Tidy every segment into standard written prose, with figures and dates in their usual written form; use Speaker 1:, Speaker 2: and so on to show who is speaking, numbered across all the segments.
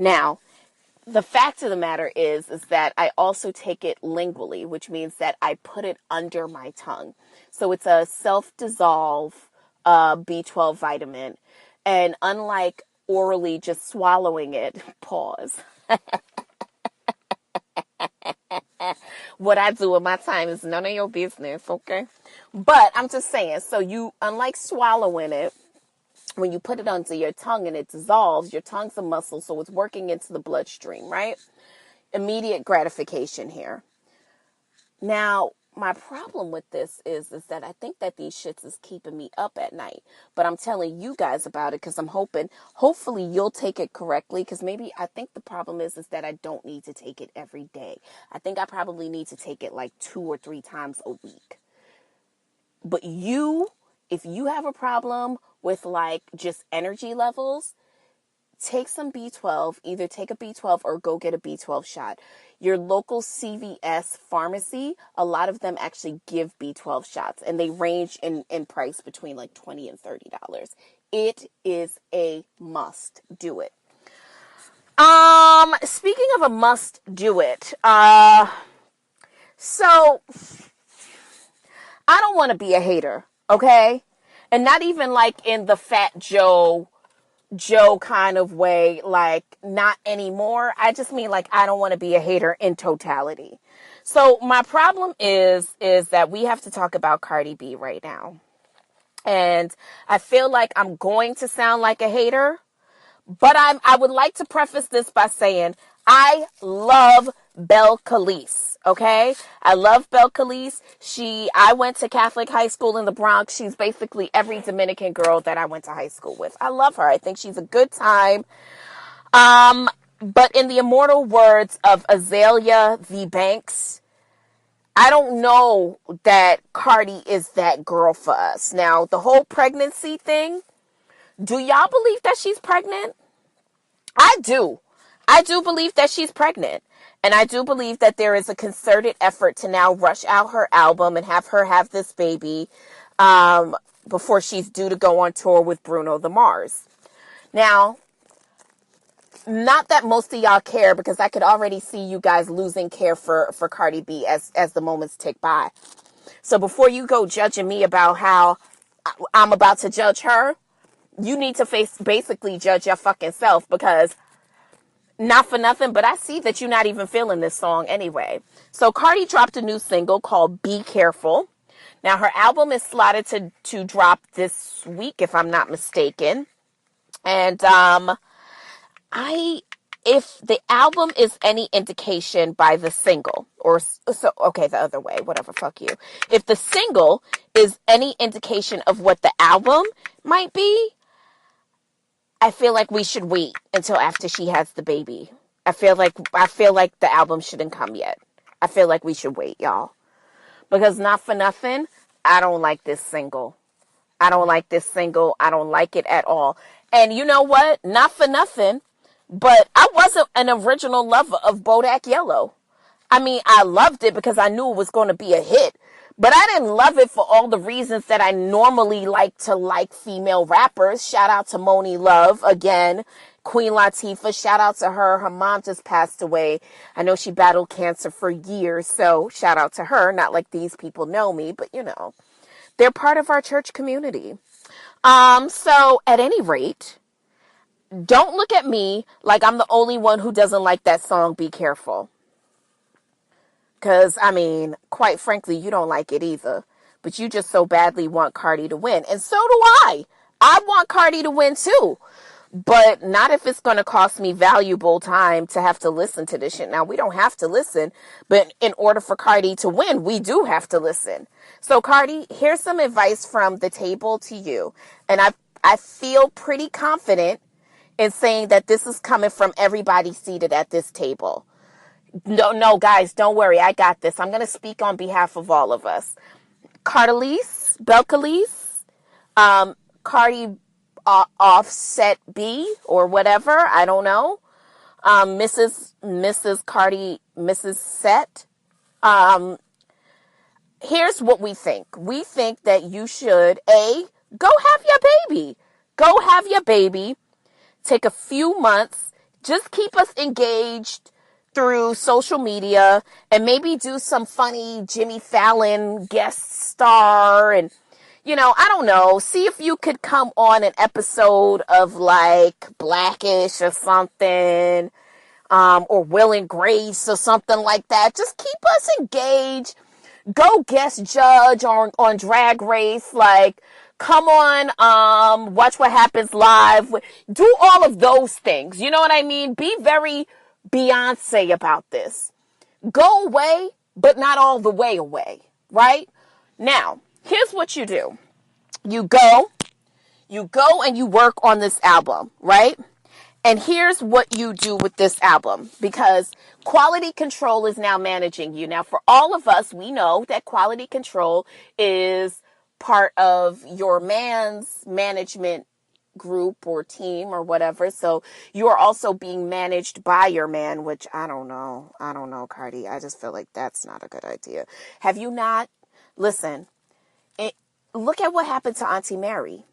Speaker 1: Now, the fact of the matter is that I also take it lingually, which means that I put it under my tongue. So it's a self-dissolve B12 vitamin. And unlike orally just swallowing it, pause. What I do with my time is none of your business, okay? But I'm just saying, so you, unlike swallowing it, when you put it under your tongue and it dissolves, your tongue's a muscle, so it's working into the bloodstream, right? Immediate gratification here. Now, my problem with this is that I think that these shits is keeping me up at night. But I'm telling you guys about it because I'm hopefully you'll take it correctly. Because maybe I think the problem is that I don't need to take it every day. I think I probably need to take it like 2 or 3 times a week. But if you have a problem with like just energy levels, take some B12, either take a B12 or go get a B12 shot. Your local CVS pharmacy, a lot of them actually give B12 shots, and they range in price between like $20 and $30. It is a must. Do it. Speaking of a must do it, so I don't want to be a hater, okay? And not even like in the Fat Joe kind of way, like not anymore. I just mean like I don't want to be a hater in totality. So my problem is that we have to talk about Cardi B right now. And I feel like I'm going to sound like a hater, but I would like to preface this by saying I love Belle Calise. Okay, I love Belle Calise. I went to Catholic high school in the Bronx. She's basically every Dominican girl that I went to high school with. I love her. I think she's a good time. But in the immortal words of Azalea V. Banks, I don't know that Cardi is that girl for us. Now, the whole pregnancy thing, do y'all believe that she's pregnant? I do. I do believe that she's pregnant. And I do believe that there is a concerted effort to now rush out her album and have her have this baby before she's due to go on tour with Bruno the Mars. Now, not that most of y'all care, because I could already see you guys losing care for Cardi B as the moments tick by. So before you go judging me about how I'm about to judge her, you need to basically judge your fucking self, because not for nothing, but I see that you're not even feeling this song anyway. So Cardi dropped a new single called Be Careful. Now her album is slotted to drop this week, if I'm not mistaken. And if the album is any indication by the single, the other way, whatever, fuck you. If the single is any indication of what the album might be, I feel like we should wait until after she has the baby. I feel like the album shouldn't come yet. I feel like we should wait, y'all. Because not for nothing, I don't like this single. I don't like it at all. And you know what? Not for nothing, but I wasn't an original lover of Bodak Yellow. I mean, I loved it because I knew it was going to be a hit. But I didn't love it for all the reasons that I normally like to like female rappers. Shout out to Moni Love again. Queen Latifah, shout out to her. Her mom just passed away. I know she battled cancer for years, so shout out to her. Not like these people know me, but you know, they're part of our church community. So at any rate, don't look at me like I'm the only one who doesn't like that song, Be Careful. Because, I mean, quite frankly, you don't like it either. But you just so badly want Cardi to win. And so do I. I want Cardi to win too. But not if it's going to cost me valuable time to have to listen to this shit. Now, we don't have to listen. But in order for Cardi to win, we do have to listen. So, Cardi, here's some advice from the table to you. And I feel pretty confident in saying that this is coming from everybody seated at this table. No, guys, don't worry. I got this. I'm going to speak on behalf of all of us. Belle Calise, Cardi Offset B or whatever. I don't know. Mrs. Cardi, Mrs. Set. Here's what we think. We think that you should, go have your baby. Go have your baby. Take a few months. Just keep us engaged through social media and maybe do some funny Jimmy Fallon guest star and, I don't know, see if you could come on an episode of like Blackish or something, or Will and Grace or something like that. Just keep us engaged. Go guest judge on Drag Race. Like, come on, watch what happens live. Do all of those things. You know what I mean? Be very Beyonce about this. Go away, but not all the way away, right? Now, here's what you do. You go and you work on this album, right? And here's what you do with this album, because quality control is now managing you. Now, for all of us, we know that quality control is part of your man's management group or team or whatever. So you are also being managed by your man, which I don't know, Cardi. I just feel like that's not a good idea. Have you not? Listen, look at what happened to Auntie Mary.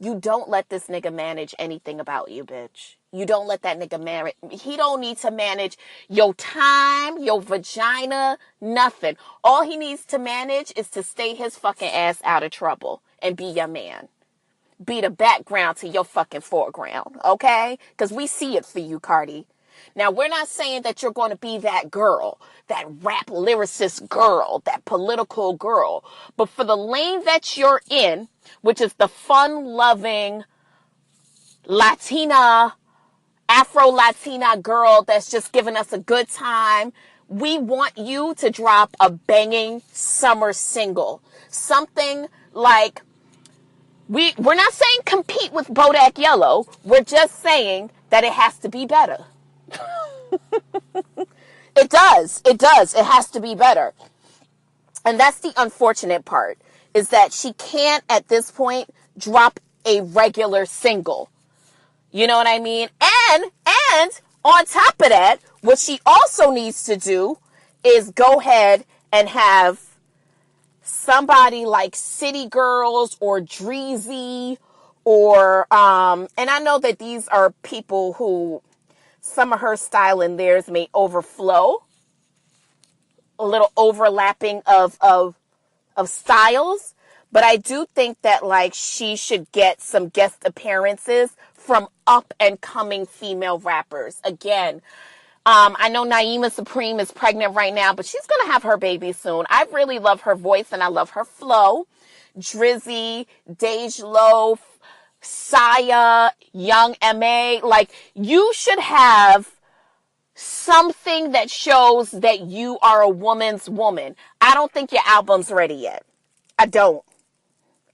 Speaker 1: You don't let this nigga manage anything about you, bitch. You don't let that nigga manage. He don't need to manage your time, your vagina, nothing. All he needs to manage is to stay his fucking ass out of trouble and be your man. Be the background to your fucking foreground, okay? Because we see it for you, Cardi. Now, we're not saying that you're going to be that girl, that rap lyricist girl, that political girl. But for the lane that you're in, which is the fun-loving Latina, Afro-Latina girl that's just giving us a good time, we want you to drop a banging summer single. Something like, we're not saying compete with Bodak Yellow. We're just saying that it has to be better. It does. It has to be better. And that's the unfortunate part, is that she can't at this point drop a regular single. You know what I mean? And on top of that, what she also needs to do is go ahead and have somebody like City Girls or Dreezy or, and I know that these are people who some of her style and theirs may overflow, a little overlapping of styles, but I do think that like she should get some guest appearances from up and coming female rappers. Again, I know Naima Supreme is pregnant right now, but she's going to have her baby soon. I really love her voice and I love her flow. Drizzy, Dej Loaf, Saya, Young M.A. Like, you should have something that shows that you are a woman's woman. I don't think your album's ready yet. I don't.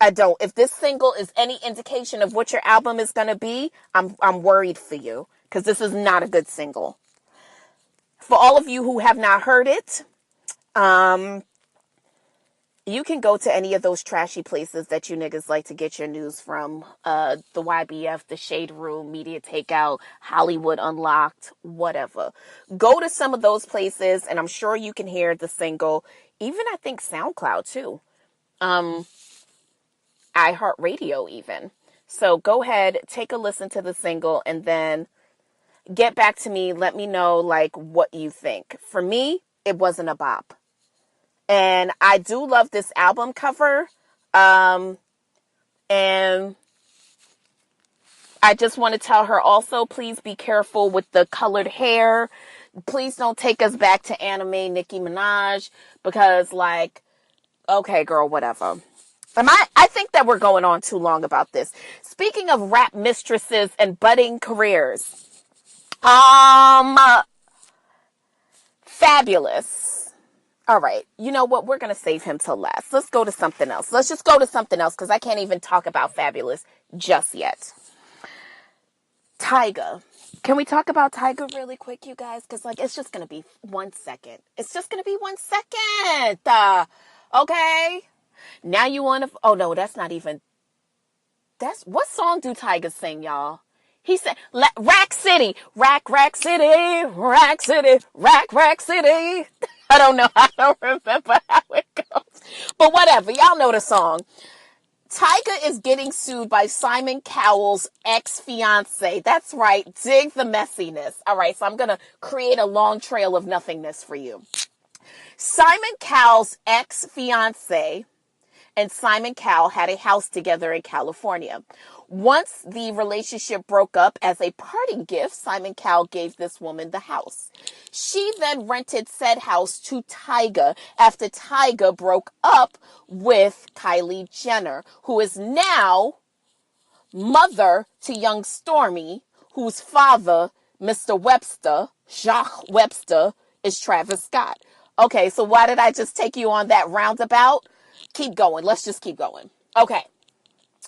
Speaker 1: If this single is any indication of what your album is going to be, I'm worried for you, because this is not a good single. For all of you who have not heard it, you can go to any of those trashy places that you niggas like to get your news from. The YBF, the Shade Room, Media Takeout, Hollywood Unlocked, whatever. Go to some of those places and I'm sure you can hear the single. Even I think SoundCloud too. iHeartRadio even. So go ahead, take a listen to the single and then get back to me. Let me know like what you think. For me, it wasn't a bop. And I do love this album cover. And I just want to tell her also, please be careful with the colored hair. Please don't take us back to anime Nicki Minaj, because like, okay, girl, whatever. I think that we're going on too long about this. Speaking of rap mistresses and budding careers, Fabulous. All right, you know what? We're going to save him till last. Let's go to something else. Let's just go to something else because I can't even talk about Fabulous just yet. Tyga. Can we talk about Tyga really quick, you guys? Because, like, it's just going to be 1 second. It's just going to be 1 second. Okay? Now you want to... Oh, no, that's not even... What song do Tyga sing, y'all? He said, Rack City, Rack City, Rack City, Rack City. I don't remember how it goes. But whatever, y'all know the song. Tyga is getting sued by Simon Cowell's ex-fiance. That's right. Dig the messiness. All right, so I'm going to create a long trail of nothingness for you. Simon Cowell's ex-fiance and Simon Cowell had a house together in California. Once the relationship broke up, as a parting gift, Simon Cowell gave this woman the house. She then rented said house to Tyga after Tyga broke up with Kylie Jenner, who is now mother to young Stormy, whose father, Mr. Webster, Jacques Webster, is Travis Scott. Okay, so why did I just take you on that roundabout? Keep going. Let's just keep going. Okay.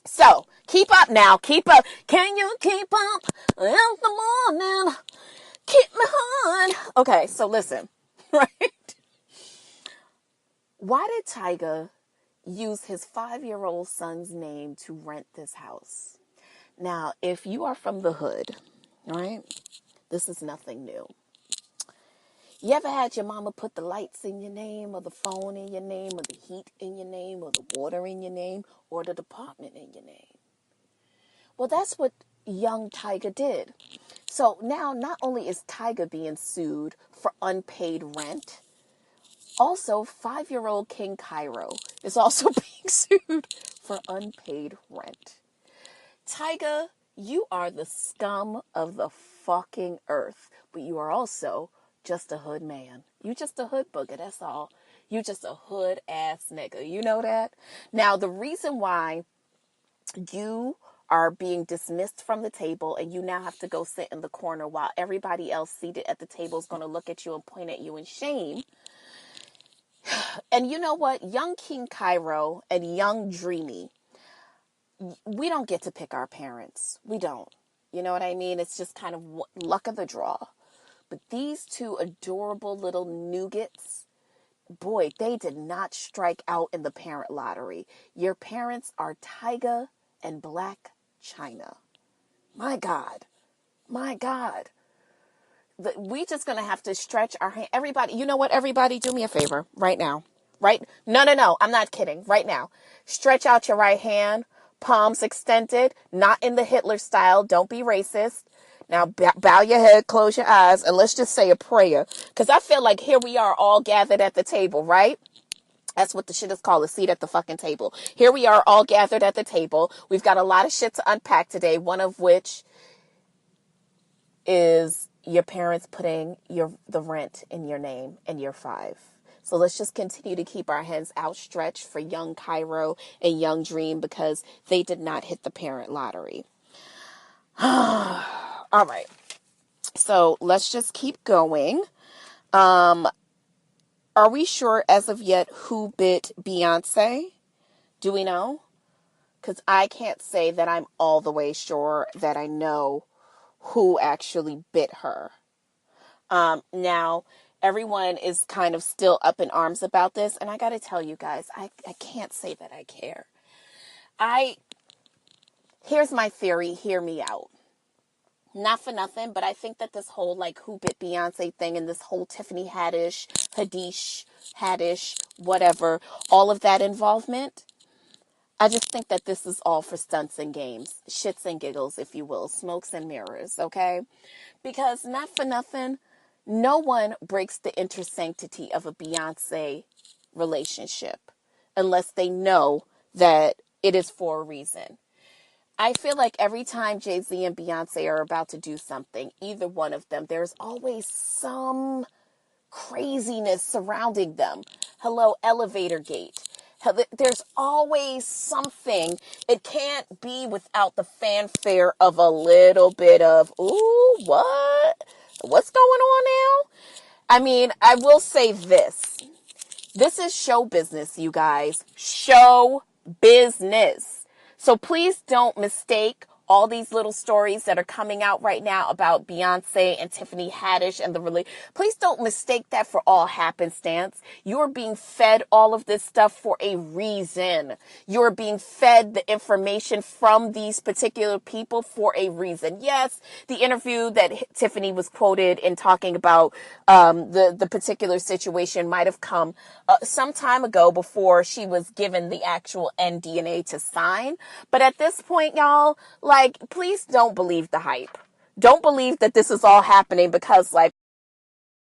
Speaker 1: So, keep up now. Keep up. Can you keep up in the morning? Keep me on. Okay, so listen. Right? Why did Tyga use his 5-year-old son's name to rent this house? Now, if you are from the hood, right? This is nothing new. You ever had your mama put the lights in your name, or the phone in your name, or the heat in your name, or the water in your name, or the department in your name? Well, that's what young Tyga did. So now not only is Tyga being sued for unpaid rent, also 5-year-old King Cairo is also being sued for unpaid rent. Tyga, you are the scum of the fucking earth, but you are also just a hood man. You just a hood booger, that's all. You just a hood ass nigga. You know that? Now, the reason why you are being dismissed from the table and you now have to go sit in the corner while everybody else seated at the table is going to look at you and point at you in shame. And you know what? Young King Cairo and young Dreamy, we don't get to pick our parents. We don't. You know what I mean? It's just kind of luck of the draw. But these two adorable little nougats, boy, they did not strike out in the parent lottery. Your parents are Tyga and Black China. My God. My God. We just going to have to stretch our hand. Everybody, you know what? Everybody, do me a favor right now. Right? No. I'm not kidding. Right now. Stretch out your right hand. Palms extended. Not in the Hitler style. Don't be racist. Now, bow your head, close your eyes, and let's just say a prayer. Because I feel like here we are all gathered at the table, right? That's what the shit is called, a seat at the fucking table. Here we are all gathered at the table. We've got a lot of shit to unpack today, one of which is your parents putting the rent in your name and you're 5. So let's just continue to keep our hands outstretched for young Cairo and young Dream because they did not hit the parent lottery. All right. So let's just keep going. Are we sure as of yet who bit Beyonce? Do we know? Because I can't say that I'm all the way sure that I know who actually bit her. Now, everyone is kind of still up in arms about this. And I got to tell you guys, I can't say that I care. Here's my theory. Hear me out. Not for nothing, but I think that this whole like who bit Beyonce thing and this whole Tiffany Haddish, whatever, all of that involvement, I just think that this is all for stunts and games, shits and giggles, if you will, smokes and mirrors, okay? Because not for nothing, no one breaks the intersanctity of a Beyonce relationship unless they know that it is for a reason. I feel like every time Jay-Z and Beyonce are about to do something, either one of them, there's always some craziness surrounding them. Hello, elevator gate. There's always something. It can't be without the fanfare of a little bit of, ooh, what? What's going on now? I mean, I will say this. This is show business, you guys. Show business. So please don't mistake all these little stories that are coming out right now about Beyonce and Tiffany Haddish and please don't mistake that for all happenstance. You're being fed all of this stuff for a reason. You're being fed the information from these particular people for a reason. Yes, the interview that Tiffany was quoted in talking about the particular situation might have come some time ago before she was given the actual NDA to sign. But at this point, y'all, like, please don't believe the hype. Don't believe that this is all happening because, like,